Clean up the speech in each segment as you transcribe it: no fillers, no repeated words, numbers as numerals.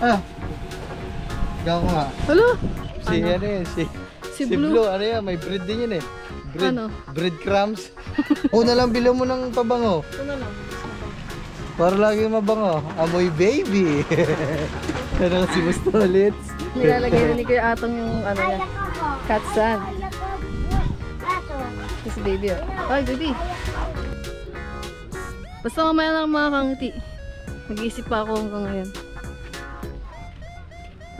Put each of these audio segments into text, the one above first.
Ah. Gaw nga. Hala? Si ano yan, si Blue. Ano yan, may bread din yun eh. Bread, ano? breadcrumbs. Una lang bilang mo ng pabango. Ito na lang. Para lagi mabango. Amoy baby. Ano si Mustolits? Nilalagay na ni Kuya Atong yung ano niya. Cat sand. This baby oh. Ay, baby. Basta mamaya lang mga kangiti. Nag-iisip pa ako hanggang ngayon.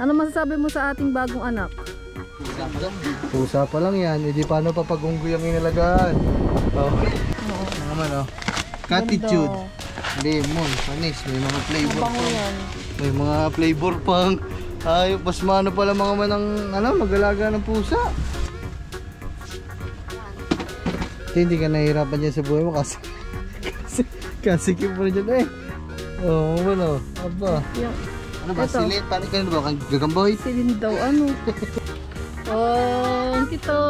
Ano masasabi mo sa ating bagong anak? Pusa pa lang yan. Hindi paano pa pag-unggoy ang inalagaan. Oh. Oo. Ano naman oh. Catitude. Lemon, panis. May mga flavor Mabango pang. yan. May mga flavor pang. Ay, pas mano pala mga manang mag-alaga ng pusa. Hindi ka nahihirapan dyan sa buhay mo kasi kim mo na dyan eh. Oo, ano, aba. Yung, Ano ba, ito. silit? Paano ka na ba? Kang gagamboy? silin daw ano. Oh, ang kito.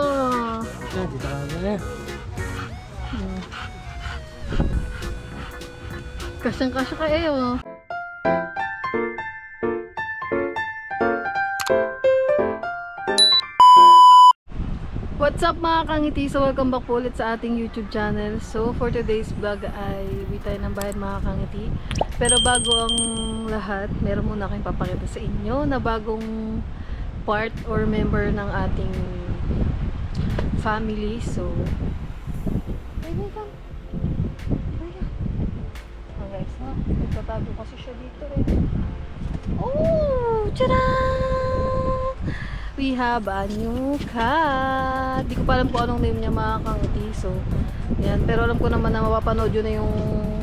Dito ka na. Kasyang-kasya ka eh oh. What's up mga kangiti? So welcome back po ulit sa ating YouTube channel. So for today's vlog ay uwi tayo ng bayan mga kangiti. Pero bago ang lahat, meron muna akong papakita sa inyo na bagong part or member ng ating family. So guys, ha? Nagtatago kasi siya dito eh. Oh! Tcharam! We have a new cat. Di ko pa alam kung anong name niya mga kangiti. So, yan. Pero alam ko naman na mapapanood yun na yung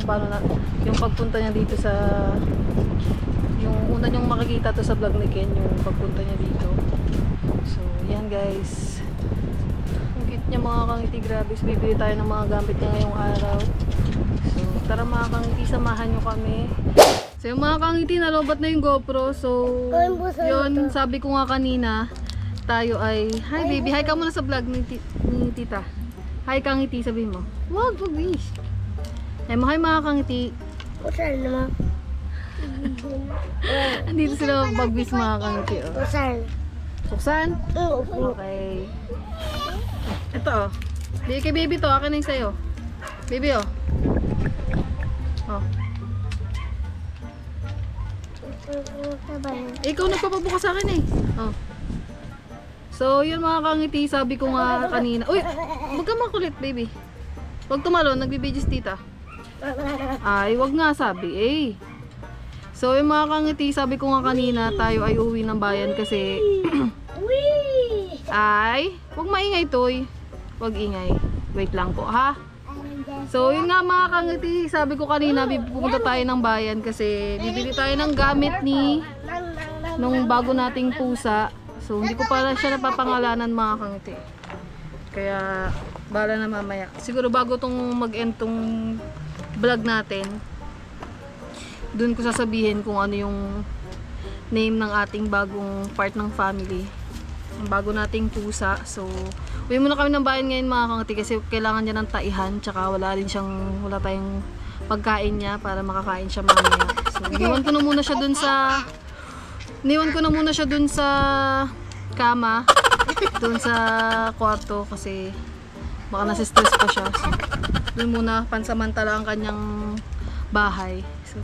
paano na, yung pagpunta niya dito sa yung una niyong makikita to sa vlog ni Ken, yung pagpunta niya dito. So, yan guys. Ang cute niya mga kangiti. Grabe. So, bibili tayo ng mga gamit niya ngayong araw. So, tara mga kangiti, samahan nyo kami. So, yung mga kangiti, nalobat na yung GoPro. So, yun, sabi ko nga kanina, tayo ay, hi baby, hi ka muna sa vlog ni tita. Hi kangiti, sabihin mo. Wag, wish. Hi mga kangiti. Usan naman. Andito sila magbis mga kangiti. Oh. Usan. Suksan? Okay. Ito oh. Bigay kay baby to, akin na yung sayo. Baby oh. Oh. Ikaw nagpapabuka sa akin eh. Oh. So, yun mga kangiti, sabi ko nga kanina. Uy, wag ka makulit, baby. Wag tumalon, nagbibidyo si tita. Ay, wag nga sabi eh. So, yung mga kangiti, sabi ko nga kanina, tayo ay uwi ng bayan kasi ay, wag maingay toy. Wag ingay. Wait lang po, ha? So, yun nga mga kangiti, sabi ko kanina, pupunta tayo ng bayan kasi bibili tayo ng gamit ni nung bago nating pusa. So, hindi ko pala siya napapangalanan mga kangiti. Kaya, bala na mamaya. Siguro bago tong mag-end tong vlog natin, dun ko sasabihin kung ano yung name ng ating bagong part ng family. Ang bago nating pusa. So, uwi muna kami ng bayan ngayon mga kangiti kasi kailangan niya ng taihan. Tsaka wala tayong pagkain niya para makakain siya mamaya. So, iniwan ko na muna siya dun sa kama, dun sa kwarto kasi baka nasa-stress pa siya. So, dun muna pansamantala ang kanyang bahay. So,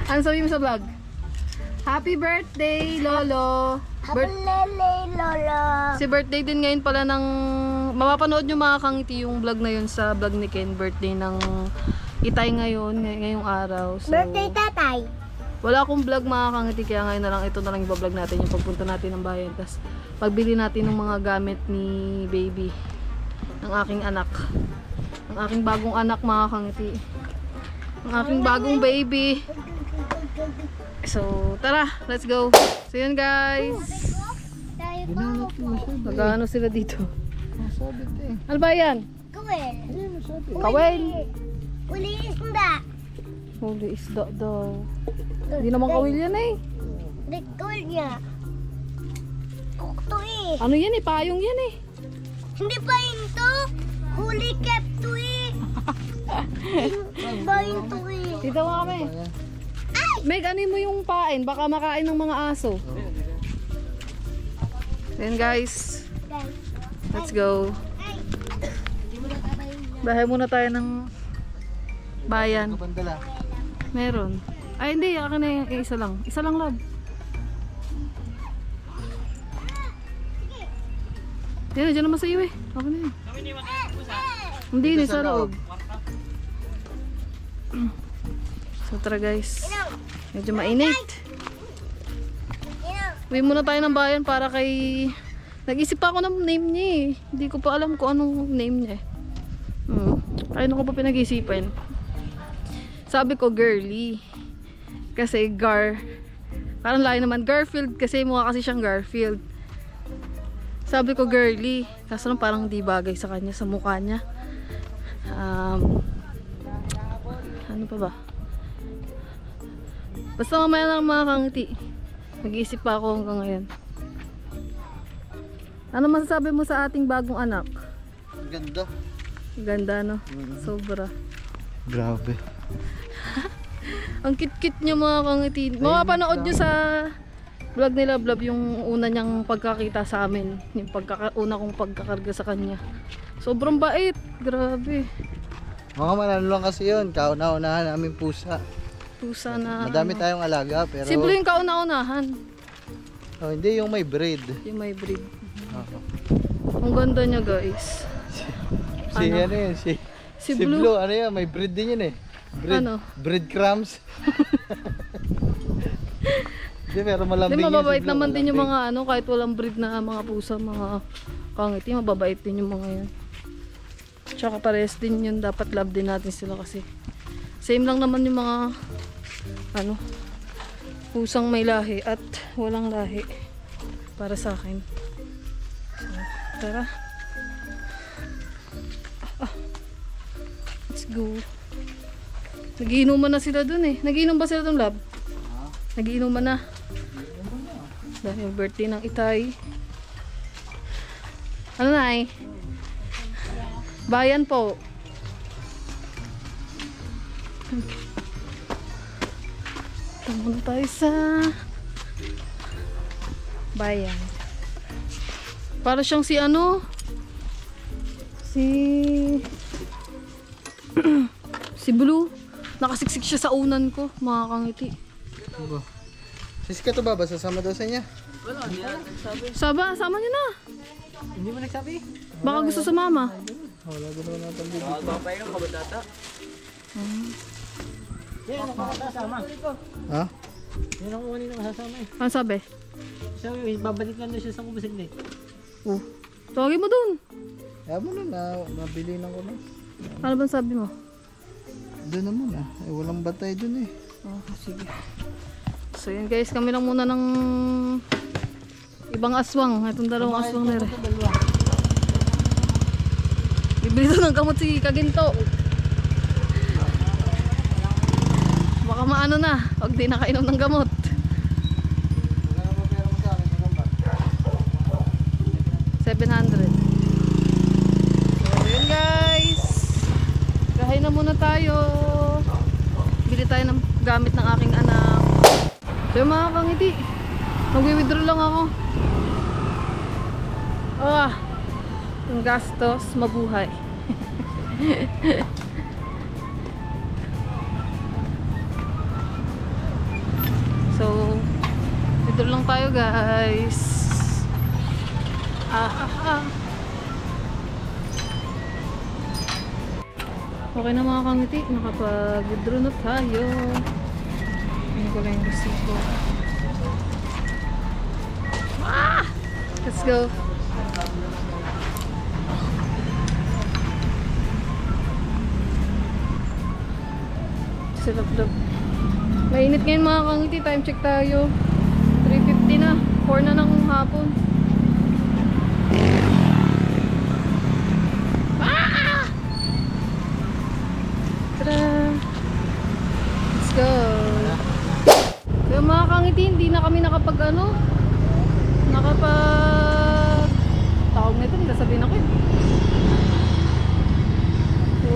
ano sabihin mo sa vlog? Happy birthday, Lolo! Happy Lolo! Si birthday din ngayon pala ng mapapanood nyo mga kangiti yung vlog na yun sa vlog ni Ken. Birthday ng Itay ngayong araw. So, Birthday tatay! wala akong vlog mga kangiti kaya ngayon na lang ito na lang i-vlog natin yung pagpunta natin ng bayan. Tapos pagbili natin ng mga gamit ni baby, ng aking anak. Ang aking bagong anak mga kangiti. Ang aking bagong baby. So tara, let's go. So yun guys. Ginanap mo siya. Magkano sila dito? Masabit eh. Ano ba yan? Kawel! Kawel. Uli isda! Huli isda daw. Hindi naman kawil yan eh. Kawel niya. Kukto eh. Ano yan eh? Payong yan eh. Hindi pa yun to. Huli kep to eh. Bayin to eh. Dito mo kami. Meg, ano mo yung pain? Baka makain ng mga aso. Then guys, let's go. Bahay muna tayo ng bayan. Kapandala. Meron. Ay hindi, akin na yung isa lang. Isa lang, love. Yan, dyan naman sa iyo eh. Okay na yun. Hindi, ni sa loob. So tara guys. Medyo mainit. Uwi muna tayo ng bayan para kay... Nag-isip pa ako ng name niya eh. Hindi ko pa alam kung anong name niya eh. Ayun ko pa pinag-isipan. Sabi ko girly. Kasi parang layo naman. Garfield kasi mukha kasi siyang Garfield. Sabi ko girly. Kaso lang parang di bagay sa kanya, sa mukha niya. Ano pa ba? Basta mamaya lang mga kangiti. Mag-iisip pa ako hanggang ngayon. Ano masasabi mo sa ating bagong anak? Ganda. Ganda no? Sobra. Grabe. Ang cute-cute niya mga kangiti. Mapapanood nyo sa vlog nila Blab yung una niyang pagkakita sa amin. Yung una kong pagkakarga sa kanya. Sobrang bait. Grabe. Mga manalo lang kasi yun. Kauna-unahan namin pusa. Pusa na... Madami tayong alaga pero... Simple yung kauna-unahan. Oh, hindi yung may breed. Yung may breed. Oo. Ang ganda niya guys. Si ano yun? Si Blue. Ano yun? May breed din yun eh. Ano? Breadcrumbs. Hindi, pero malambing Hindi, yun. mababait Si Blue, naman din yung malambing. mga ano, kahit walang breed na mga pusa, mga kangiti, mababait din yung mga yan. Tsaka pares din yun, dapat love din natin sila kasi same lang naman yung mga ano, pusang may lahi at walang lahi para sa akin. So, tara. Let's go. Nagiinuman na sila dun eh. Nagiinom ba sila dun, love? Nagiinuman na. Dahil birthday ng Itay. Ano na eh? Bayan po. Tama na tayo sa bayan. Para siyang si ano? Si Blue. Nakasiksik siya sa unan ko, mga kangiti. Sis ka to ba? Sasama daw sa niya? Wala, hindi na nagsabi. Sama niyo na. Hindi mo nagsabi? Baka gusto sa mama. Wala ko naman natin dito. Baka yung kabadata. Yan ang makakasama. Ha? Yan ang kunin na kasasama eh. Ano sabi? Sabi, babalik lang na siya sa kumusig na eh. Oh. Tawagin mo dun. Kaya mo na, nabili lang ko na. Ano bang sabi mo? Doon naman ah. Eh, walang batay doon eh. Oh, sige. So yun guys, kami lang muna ng ibang aswang. Itong dalawang aswang na rin. Bibili ito ng gamot si Kaginto. Baka maano na pag di nakainom ng gamot. $700. So yun guys, kahay na muna tayo. Bili tayo ng gamit ng aking anak. So yung mga kangiti, magwi-withdraw lang ako. Yung gastos, mabuhay. So withdraw lang tayo guys. Okay na mga kangiti, nakapag-withdraw na tayo. Hindi ko lang yung resibo. Let's go. Silap-lap. Mainit ngayon mga kangiti, time check tayo. 3:50 na, 4 na ng hapon. Let's go. So mga kangiti, hindi na kami nakapag tawag nito, hindi sasabihin ako eh. So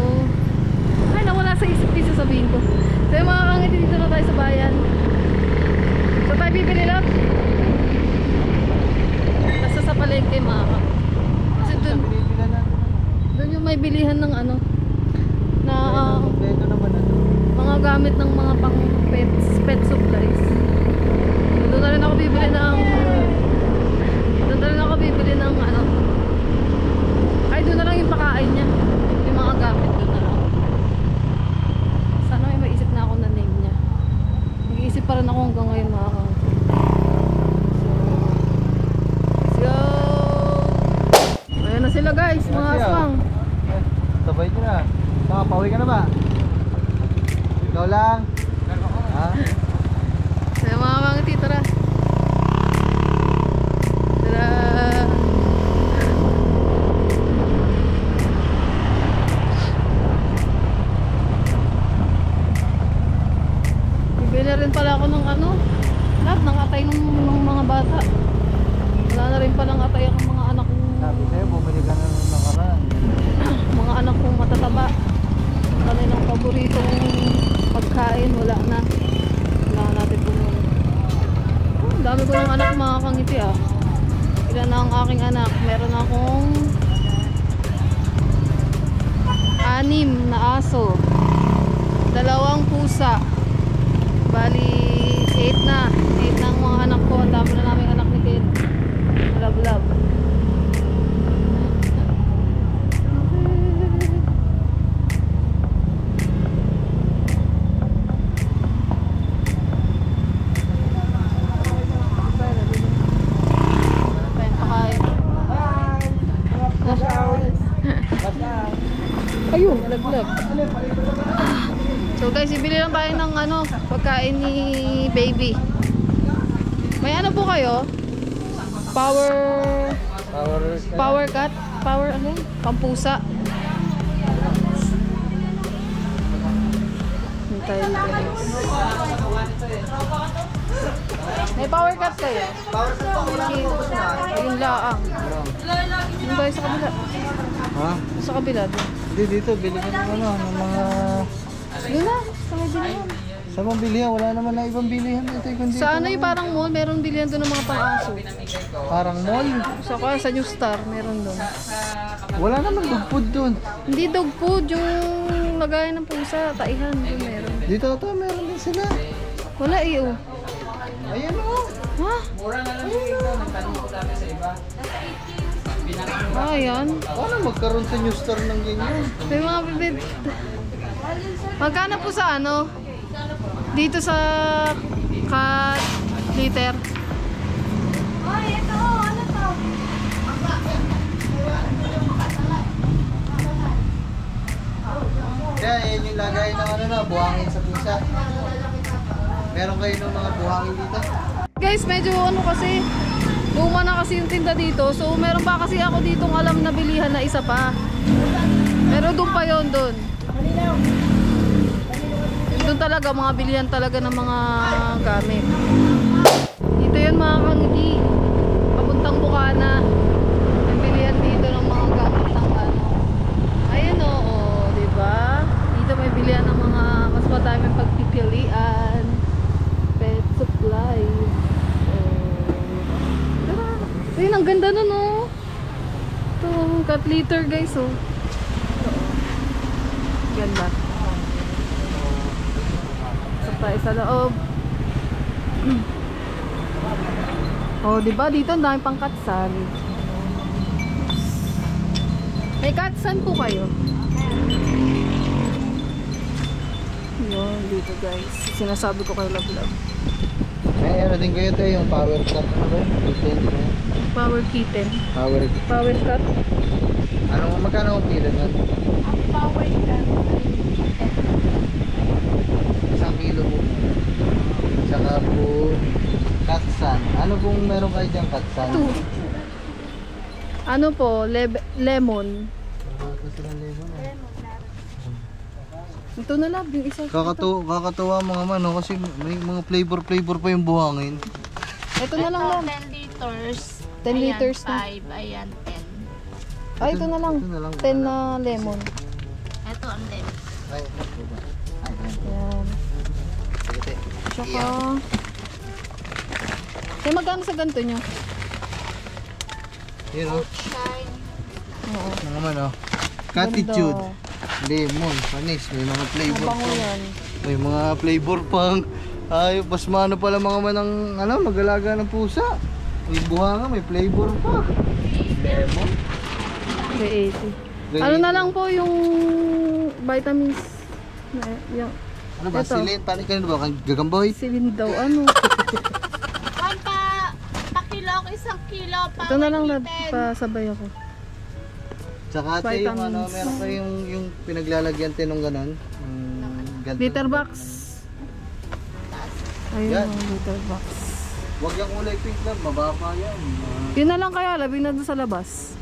nasa isip ko yung sasabihin ko. So yung mga kangiti, dito na tayo sa bayan. So tayo bibili lang. Nasa sa palengke mga kangiti. Kasi doon yung may bilihan ng ano na Kompleto naman na. mga gamit ng mga pang pet supplies. So, doon na rin ako bibili ng ano. Ay, doon na lang yung pakain niya. Yung mga gamit doon na lang. Sana may maisip na ako na name niya. Nag-iisip pa rin ako hanggang ngayon mga kangiti. So, let's go! Ayan na sila guys, mga aswang. Sabay ko na. Pauwi ka na ba? Ikaw lang. Ha? Kaya mga kangiti, tara. Tara. Bibili rin pala ako ng ano, lahat ng atay ng mga bata. Wala na rin palang atay ang mga anak kong Sabi sa'yo, bumili ka na ng nakaraan. mga anak kong matataba. Kanilang paboritong pagkain, wala na. Wala natin bumili. Oh, dami ko ng anak mga kangiti ah. Ilan na ang aking anak? Meron akong 6 na aso, 2 pusa, bali 8 na ang mga anak ko. Ang dami na namin anak ni Ken. Love. Ayun, nalaglag. So guys, ibili lang tayo ng ano, pagkain ni baby. May ano po kayo? Power cut? Power ano? Pampusa. Hintay guys. May power cut kayo? Ayun laang. Yung tayo sa kabila. Ha? Sa kabila doon. Hindi, dito. Bili ka ng ano, ng mga... Yun na, sa may bilihan. Sa mga bilihan, wala naman na ibang bilihan. Ito yung dito. Sa ano yung parang mall, meron bilihan doon ng mga pang-aso. Parang mall. Sa New Star, meron doon. Wala naman dog food doon. Hindi dog food, yung lagayan ng pusa, taihan, doon meron. Dito ito, meron din sila. Wala iyo. Ayan o. Ha? Ayan. Paano magkaroon sa New Star ng ganyan? May mga bibid. Magkano po sa ano? Dito sa cat litter. Kaya yan yung lagay ng ano na, buhangin sa pusa. Meron kayo ng mga buhangin dito? Guys, medyo ano kasi, luma na kasi yung tinda dito. So meron pa kasi ako ditong alam na bilihan na isa pa. Pero doon pa yon doon. Doon talaga, mga bilihan talaga ng mga gamit. Dito yun mga kangiti. Papuntang Bukana. Yung bilihan dito ng mga gamit ng ano. Ayun o, diba? Dito may bilihan ng mga mas madaming pagpipilian. Pet supplies. Ayun, ang ganda nun oh. Ito, cat litter guys oh. Ganda. Sa tayo sa loob. Oh, diba? Dito ang dami pang katsan. May katsan po kayo? Yun, dito guys. Sinasabi ko kay Love Love. May ano din kayo tayo, yung power cut. Ano ba? Power kitten. Power cut. Power cut. Ano, magkano ang kilo nun? Ang power cut. 1 kilo po. Saka po, katsan. Ano pong meron kayo dyan, katsan? Ito. Ano po? Lemon. Ito sila lemon eh. Ito na lang, yung isa. Kakatuwa mga mano kasi may mga flavor pa yung buhangin. Ito na lang lang. 10 liters. 10 liters na. Ayan, 5. Ayan, 10. Ay, ito na lang. Ito na lang. 10 na lemon. Ito ang lemon. Ay, ito ba? Tsaka... Eh, magkano sa ganito nyo? Yun o. Shine. Oo. Ano naman o. Catitude. Lemon, panis. May mga flavor Mabango pang. yan. May mga flavor pang. Ay, pasmano pala mga manang mag-alaga ng pusa. May buhanga, may flavor pa. Lemon. 380. Ano na lang po yung vitamins na yung Ano ba? Ito. Silin? Paano ka na ba? Gagamboy? silin daw ano. One pa kilo ako, 1 kilo. Ito na lang na pasabay ako. Tsaka ate yung ano, Vitamins. meron kayo yung pinaglalagyan tayo ng ganon. Ganito. Liter box. Ayun Yan. ang liter box. Huwag yung kulay pink lang, mababa yan. Yun na lang kaya, labing na doon sa labas.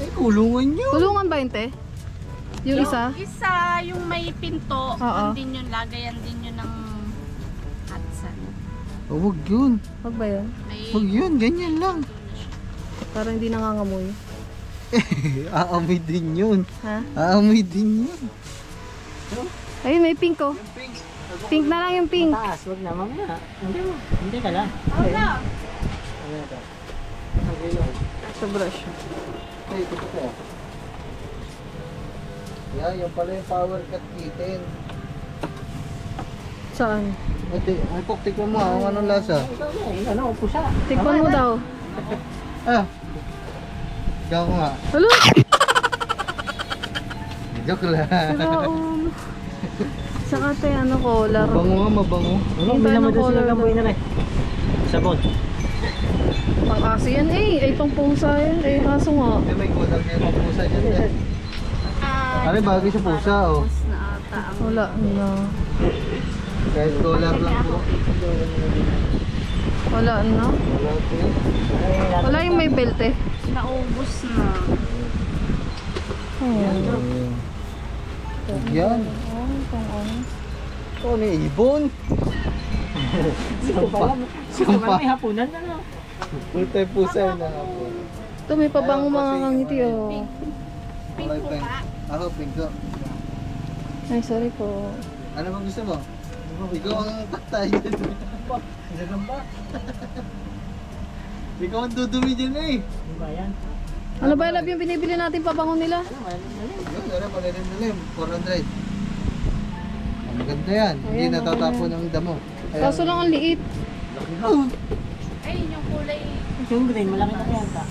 Eh, kulungan nyo. Kulungan ba yun, te? Yung isa? Isa, yung may pinto. Oo. Yun din yun, lagayan din yun ng hot sun. Oh, huwag yun. Wag ba yun? May Huwag yun, ganyan lang. Para hindi nangangamoy. Aamoy din yun. Ha? Aamoy din yun. Ayun, may pink oh. Yung pink. Pink na lang yung pink. Taas, wag na mamaya. Hindi mo. Hindi ka lang. Okay. Ano ito? Okay lang. Sa brush. Ay, ito pa. Yan, yung pala yung power cut kitten. Saan? Ate, ay pok, tikman mo ang anong lasa. Ikaw na eh. Ano, pusa. Tikman mo daw. Ah. Ikaw ko nga. Hello? Joke lang. Saka Saka te, ano color. Mabango nga, mabango. Ano, Yung binama paano doon sila color gamboy na rin. Sabon. Pang aso yan eh. Ay, pang pusa yan. Ay, aso nga. Eh, may kulang kayo mga pusa dyan. Eh. Ano, bagay sa pusa, oh. na ata ang Wala na. Kahit dollar lang po. Wala na. Wala po yan. Wala yung may belt eh. naubos na. Hmm. Yan. Oh, pang ano. Ito, ano yung ibon? Ito pala. Ito pala may hapunan na no. Full time pusa yun na po. Ito may pabango mga ngangiti oh. Pink po ka. Ako, pink ko. Ay, sorry po. Ano bang gusto mo? Ikaw ang patay. Ganun ba? Ikaw ang dudumi dyan eh. Ano ba yan? Ano ba lab yung binibili natin pabango nila? Ano, malamig. Yun, ano, palilim-lilim. 400. Ang maganda yan. Hindi Ayan, natatapon ang damo. Ayan. Kaso lang ang liit. Oh, Ay, yung kulay. Yung green, malaki na yan ta.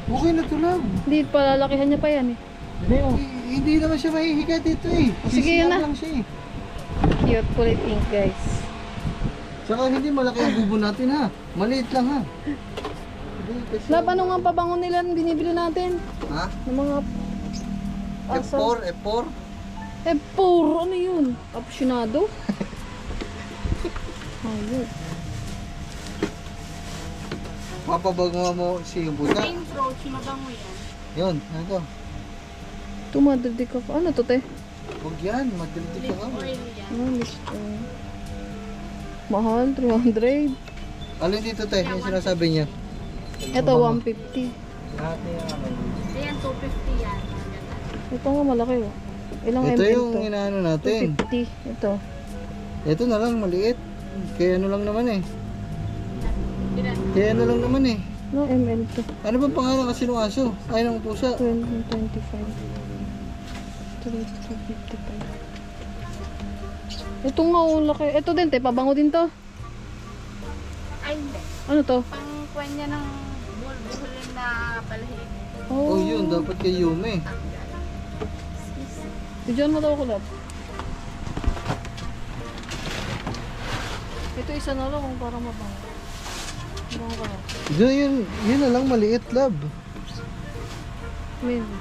okay na to lang. Hindi, palalakihan niya pa yan eh. Hindi oh. Hindi naman siya mahihiga dito eh. Sige, yun CCR na. lang siya eh. Cute, kulay pink guys. Tsaka hindi malaki ang bubo natin ha. Maliit lang ha. Hindi kasi... Lab, ano nga pabango nila yung binibili natin? Ha? Ng mga aso. F4, F4. Eh, puro ano yun? Apasyonado? Ayun. Papabago mo si yung buta. Plain roach, mabango yan. Yun, ano to? Tumadagdig ako. Ano to, te? Huwag yan, madaliti ka Lip ka. oil yan. Ano, mahal, 300. Alin dito tayo, yung sinasabi niya. Ito, 150. Lahat na yung ano. Ayan, 250 yan. Ito nga malaki oh. Ilang Ito ml yung to? inaano natin. 250. Ito. Ito na lang, maliit. Kaya ano lang naman eh. Ilan? Kaya ano lang naman eh. No ml to? Ano ba pangalan kasi ng aso? Ay, ng pusa. 25. 355. Ito nga oh, laki. Ito din, te. Pabango din to. Ay, hindi. Ano to? Pang kwenya ng bulbulin na palahig. Oh, yun, dapat kay Yume. Diyan mo daw ko lab. Ito isa na lang kung para mabango. Mabango ka na. Yun na lang, maliit, love. Maybe.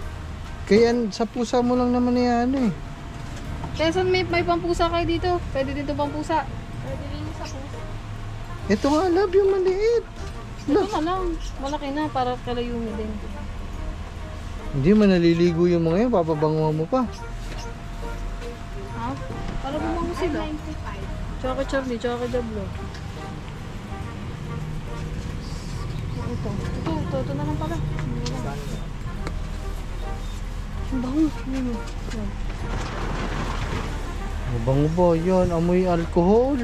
Kaya sa pusa mo lang naman yan eh. Kaya saan may pampusa kayo dito? Pwede dito pampusa. Pwede rin sa puso. Ito nga, love, yung maliit. Ito na lang. Malaki na para kalayumi din. Hindi man naliligo yung mga yun, papabanguhan mo pa. Ha? Para bumango sila. 95. Tsaka kay Charlie, tsaka kay Jablo. Ito na lang pala. Ang bango. Ano? Mabango ba yan? Amoy alcohol.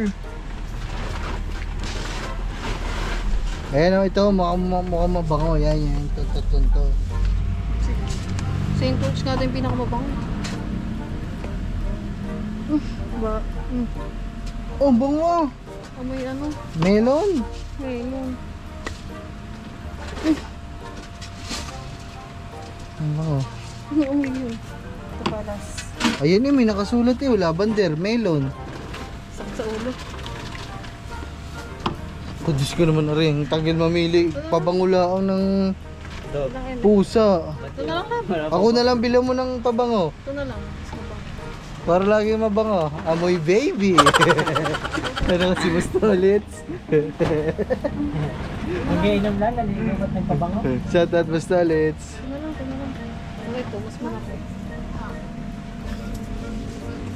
Ayan o, ito, mukhang mabango. Yan, yan. Tunto. St. George nga ito yung pinakamabango. Ba? Oh, bango! Amoy ano? Melon! Ngayon. Ang bango. Ano amoy yun? Kapalas. Ayan may nakasulat lavender, melon. Sakit sa ulo. Oh, Diyos ko naman na rin. Tagil mamili. Pabangulaang ng pusa. Ito na lang ha. Ako na lang bilang mo ng pabango. Ito na lang. Mas mabango. Para lagi mabango. Amoy baby. Ano si Bustolits? Nag-iinom lang, nalilinom at nagpabango. Shout out Bustolits. Ito na lang. Okay, ito. Mas malaki.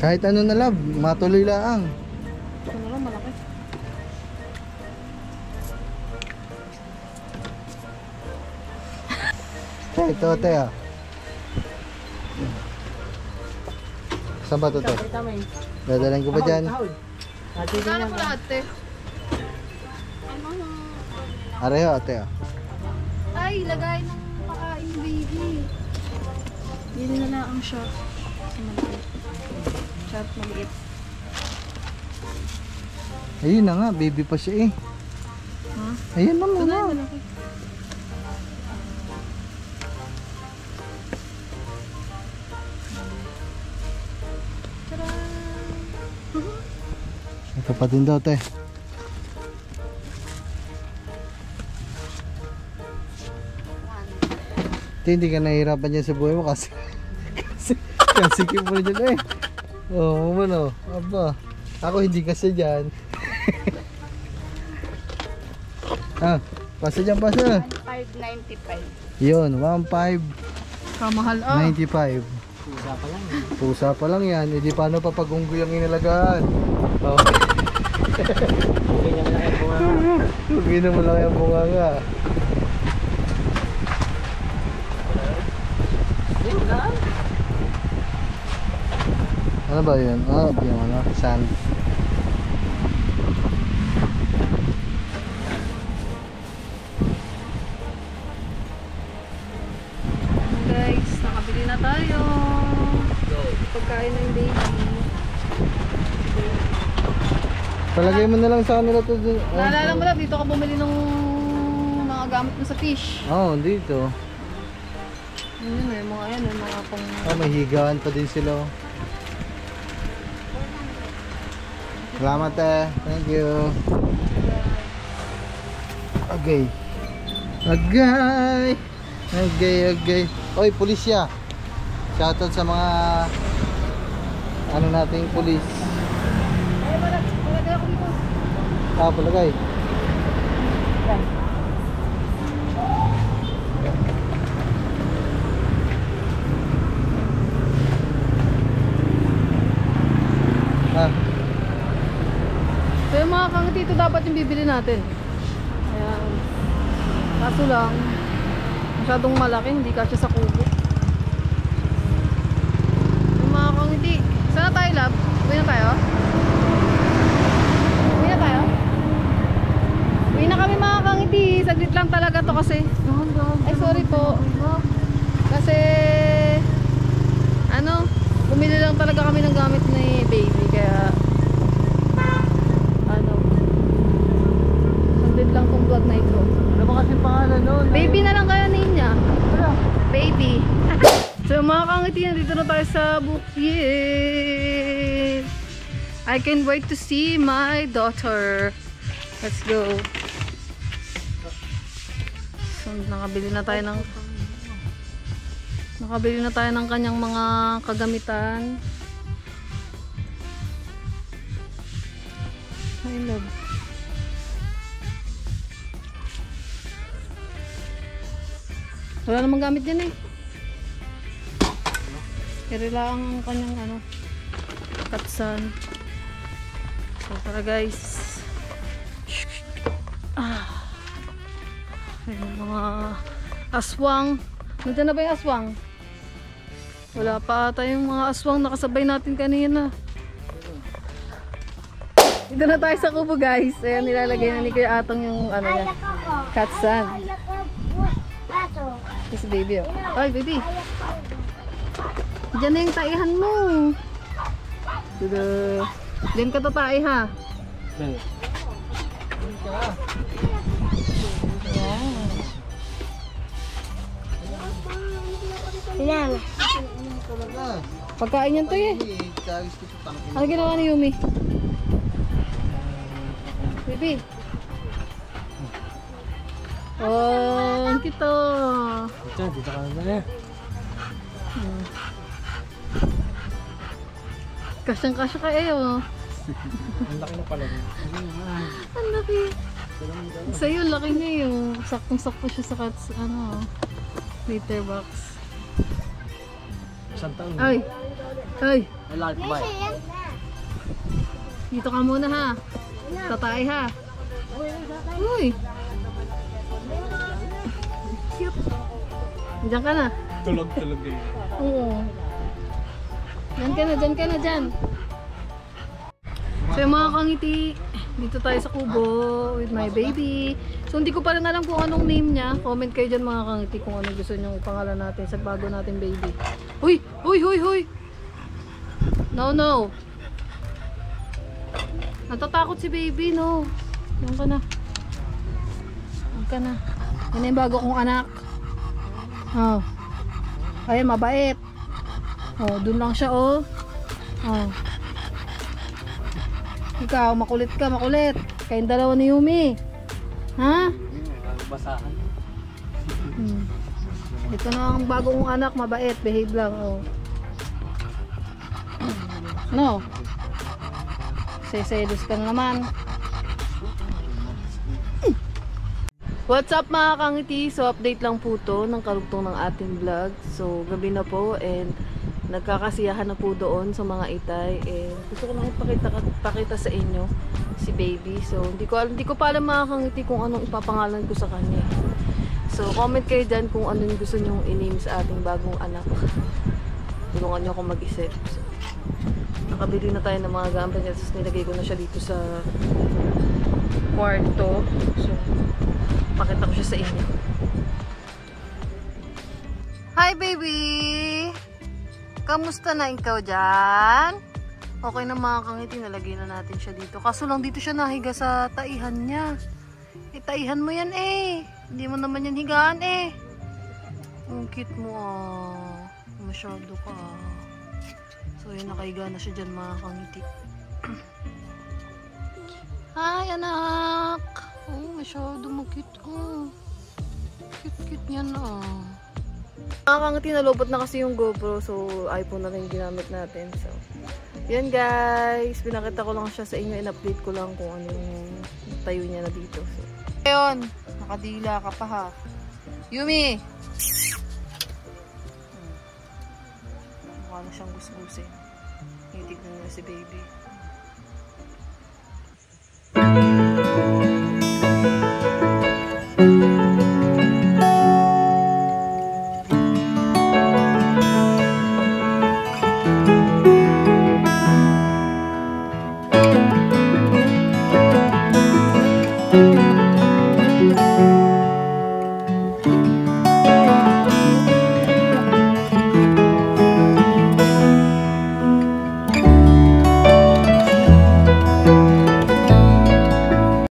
Kahit ano na lab, matuloy lang. Ito na lang, malaki. Ito, te ah. Saan ba ito, te? Tama yun. Dadalan ko ba dyan? Kala ko lahat eh. Areho, ate ah. Ay, lagay ng pakain baby. Bili na lang siya. Kasi maliit. Shot maliit. Ayun na nga, baby pa siya eh. Ha? Ayun na Ito na muna. yung malaki. Ito pa din daw, te. Te, hindi ka nahihirapan dyan sa buhay mo kasi kasi keep mo dyan eh. Oo, ano, aba. Ako hindi kasi dyan. Pasa dyan, pasa. 595. Yun, 1,595. Kamahal Pusa pa lang. Pusa pa lang yan. Hindi paano pa pag-unggoy ang inalagaan. Oh. Ganyan lang yung bunga. Hindi naman lang yung bunga nga. Ano ba yun? Yung ano, sand. guys, nakabili na tayo. Pagkain na yung baby. Palagay mo na lang sa kanila to. Naalala mo lang, dito ka bumili ng mga gamit mo sa fish. Oo, dito. Yun eh, mga yan, mga pang... May higaan pa din sila. Salamat eh. Thank you. Okay. Okay. Oy, pulisya. Shoutout sa mga ano nating pulis. Ay, malagay ako dito. Palagay. So yung mga kangiti, ito dapat yung bibili natin. Ayan. Kaso lang, masyadong malaki, hindi kasya sa kubo. Yung mga kangiti, saan na tayo, lab? Uwi na tayo? Uwi na kami mga kangiti, saglit lang talaga to kasi. Ay, sorry po. Kasi, ano, bumili lang talaga kami ng gamit ni baby, kaya lang tong vlog na ito. Ano ba kasi pangalan nun? Baby na lang kaya niya. Baby. So mga kangiti, nandito na tayo sa bukid. I can't wait to see my daughter. Let's go. So nakabili na tayo ng kanyang mga kagamitan. I love. Wala namang gamit yan eh. Kaya lang ang kanyang ano, katsan. So tara guys. Ayan, mga aswang. Nandiyan na ba yung aswang? Wala pa ata yung mga aswang nakasabay natin kanina. Dito na tayo sa kubo guys. Ayan, nilalagay na ni Kuya Atong yung ano niya. Cat sand. Yes, baby. Oh. Ay, baby. Diyan na yung taihan mo. Diyan ka tatay ha. Yan. Pagkain yan to eh. Ano ginawa ni Yumi? Baby. Oh, ang kito. Dito ka na. Kasyang-kasya ka eh oh. Ang laki na pala. Ang laki. Sa'yo, laki niya yung saktong-sakto siya sa litter box. Isang taon. Ay! Ay! Malaki ba? Dito ka muna ha. Tatay ha. Uy! Cute. Diyan ka na. Tulog eh. Oo. Diyan ka na, diyan ka na, diyan. So yung mga kangiti, dito tayo sa kubo with my baby. So hindi ko pa rin alam kung anong name niya. Comment kayo dyan mga kangiti kung anong gusto nyo ipangalan natin sa bago natin baby. Uy! Uy! Uy! Uy! No, no! Natatakot si baby, no? Diyan ka na. Diyan ka na. Yan na yung bago kong anak. Oh. Ayan, mabait. Oh, dun lang siya, oh. Oh. Ikaw, makulit ka, makulit. Kayong dalawa ni Yumi. Ha? Basahan. Ito na ang bagong anak, mabait, behave lang, oh. No. Seselos ka na naman. What's up mga kangiti? So update lang po to ng karugtong ng ating vlog. So gabi na po and nagkakasiyahan na po doon sa mga itay. And gusto ko lang ipakita sa inyo si baby. So hindi ko pa alam mga kangiti kung anong ipapangalan ko sa kanya. So comment kayo dyan kung ano yung gusto nyong i-name sa ating bagong anak. Tulungan nyo ako mag-isip. So, nakabili na tayo ng mga gamit niya. Tapos nilagay ko na siya dito sa kwarto. So pakita ko siya sa inyo. Hi baby! Kamusta na ikaw dyan? Okay na mga kangiti, nalagay na natin siya dito. Kaso lang dito siya nahiga sa taihan niya. Eh, taihan mo yan eh. Hindi mo naman yan higaan eh. Ang cute mo ah. Masyado ka ah. So yun, nakahiga na siya dyan mga kangiti. Hi anak! Oh, masyado mag-cute oh. Cute niya na. Mga kangiti, nalobot na kasi yung GoPro. So, iPhone na rin ginamit natin. So, yun guys. Pinakita ko lang siya sa inyo. In-update ko lang kung ano yung tayo niya na dito. So, ayun. Nakadila ka pa ha. Yumi! Mukha na siyang gusgusin. Titignan niya si baby.